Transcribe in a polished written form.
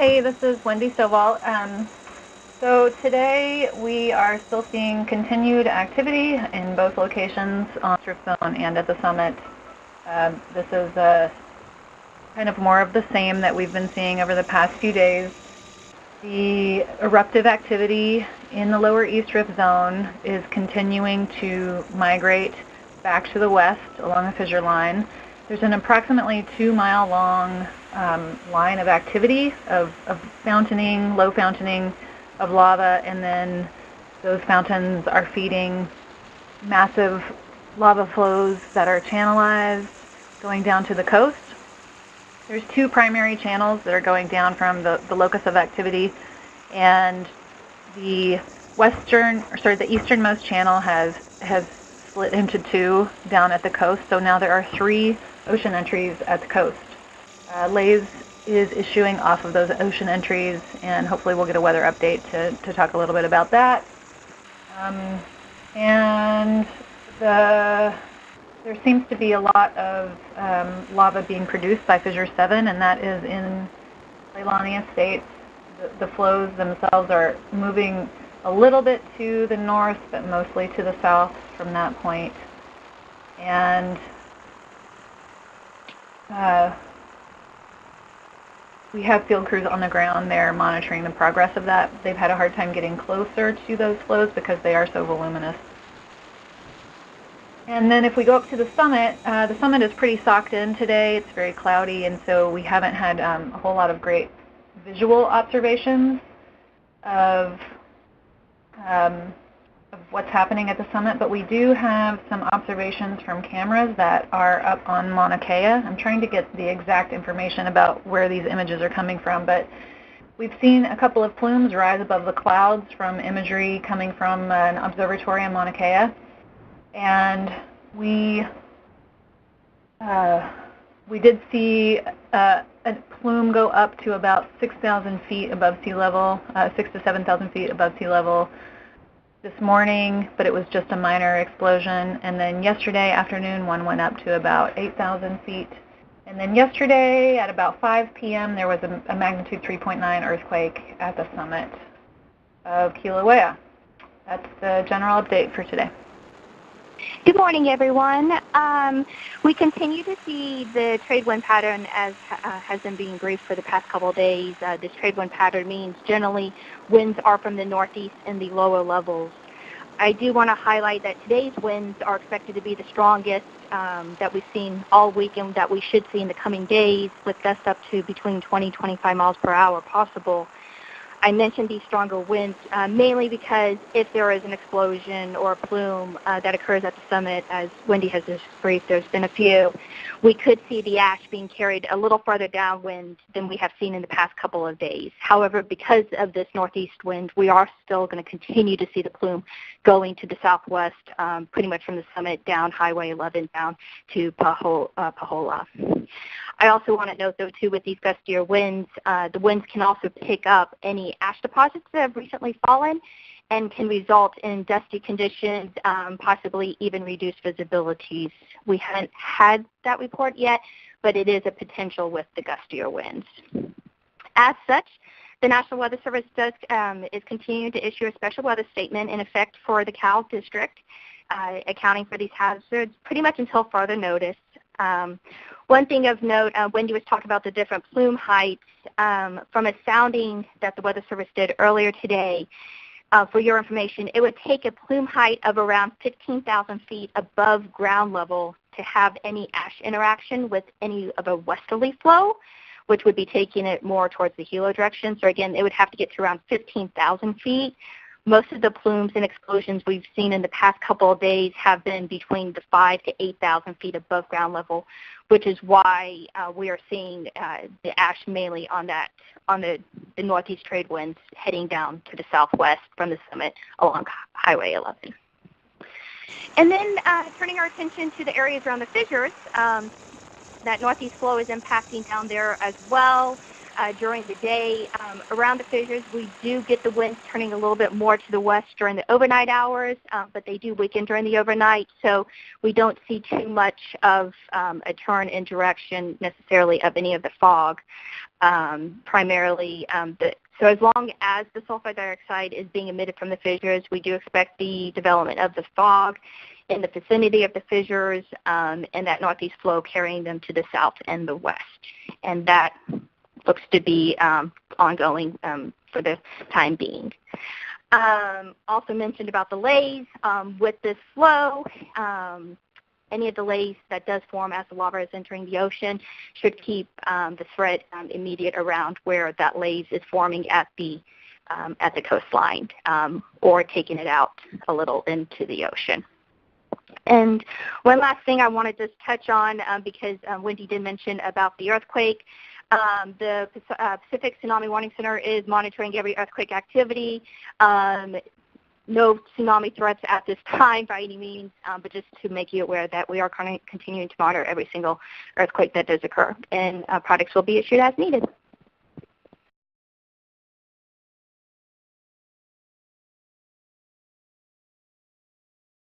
Hey, this is Wendy Stovall. So today we are still seeing continued activity in both locations on the drift zone and at the summit. This is kind of more of the same that we've been seeing over the past few days. The eruptive activity in the lower east drift zone is continuing to migrate back to the west along the fissure line. There's an approximately 2-mile long line of activity of fountaining, low fountaining of lava, and then those fountains are feeding massive lava flows that are channelized going down to the coast. There's 2 primary channels that are going down from the locus of activity, and the easternmost channel has split into 2 down at the coast. So now there are 3 ocean entries at the coast. Lays is issuing off of those ocean entries, and hopefully we'll get a weather update to talk a little bit about that. And there seems to be a lot of lava being produced by Fissure 7, and that is in Leilani Estates. The flows themselves are moving a little bit to the north, but mostly to the south from that point. And we have field crews on the ground there monitoring the progress of that. They've had a hard time getting closer to those flows because they are so voluminous. And then if we go up to the summit is pretty socked in today. It's very cloudy, and so we haven't had a whole lot of great visual observations of what's happening at the summit, but we do have some observations from cameras that are up on Mauna Kea. I'm trying to get the exact information about where these images are coming from, but we've seen a couple of plumes rise above the clouds from imagery coming from an observatory on Mauna Kea. And we did see a plume go up to about 6,000 feet above sea level, 6,000 to 7,000 feet above sea level this morning, but it was just a minor explosion. And then yesterday afternoon, one went up to about 8,000 feet. And then yesterday at about 5 p.m., there was a magnitude 3.9 earthquake at the summit of Kilauea. That's the general update for today. Good morning, everyone. We continue to see the trade wind pattern as has been being briefed for the past couple of days. This trade wind pattern means generally winds are from the northeast in the lower levels. I do want to highlight that today's winds are expected to be the strongest that we've seen all week and that we should see in the coming days, with gusts up to between 20 and 25 miles per hour possible. I mentioned these stronger winds mainly because if there is an explosion or a plume that occurs at the summit, as Wendy has just briefed, there's been a few, we could see the ash being carried a little farther downwind than we have seen in the past couple of days. However, because of this northeast wind, we are still going to continue to see the plume going to the southwest, pretty much from the summit down Highway 11 down to Pahola. I also want to note, though, too, with these gustier winds, the winds can also pick up any ash deposits that have recently fallen and can result in dusty conditions, possibly even reduced visibilities. We haven't had that report yet, but it is a potential with the gustier winds. As such, the National Weather Service is continuing to issue a special weather statement in effect for the Cal District, accounting for these hazards pretty much until further notice. One thing of note, Wendy was talking about the different plume heights. From a sounding that the Weather Service did earlier today, for your information, it would take a plume height of around 15,000 feet above ground level to have any ash interaction with any of a westerly flow, which would be taking it more towards the helo direction. So again, it would have to get to around 15,000 feet. Most of the plumes and explosions we've seen in the past couple of days have been between the 5,000 to 8,000 feet above ground level, which is why we are seeing the ash mainly on the northeast trade winds heading down to the southwest from the summit along Highway 11. And then turning our attention to the areas around the fissures, that northeast flow is impacting down there as well. during the day. Around the fissures, we do get the winds turning a little bit more to the west during the overnight hours, but they do weaken during the overnight, so we don't see too much of a turn in direction necessarily of any of the fog. Primarily, so as long as the sulfide dioxide is being emitted from the fissures, we do expect the development of the fog in the vicinity of the fissures and that northeast flow carrying them to the south and the west. And that looks to be ongoing for the time being. Also mentioned about the lays. With this flow, any of the lays that does form as the lava is entering the ocean should keep the threat immediate around where that lays is forming at the coastline or taking it out a little into the ocean. And one last thing I wanted to touch on, because Wendy did mention about the earthquake. The Pacific Tsunami Warning Center is monitoring every earthquake activity. No tsunami threats at this time by any means, but just to make you aware that we are continuing to monitor every single earthquake that does occur, and products will be issued as needed.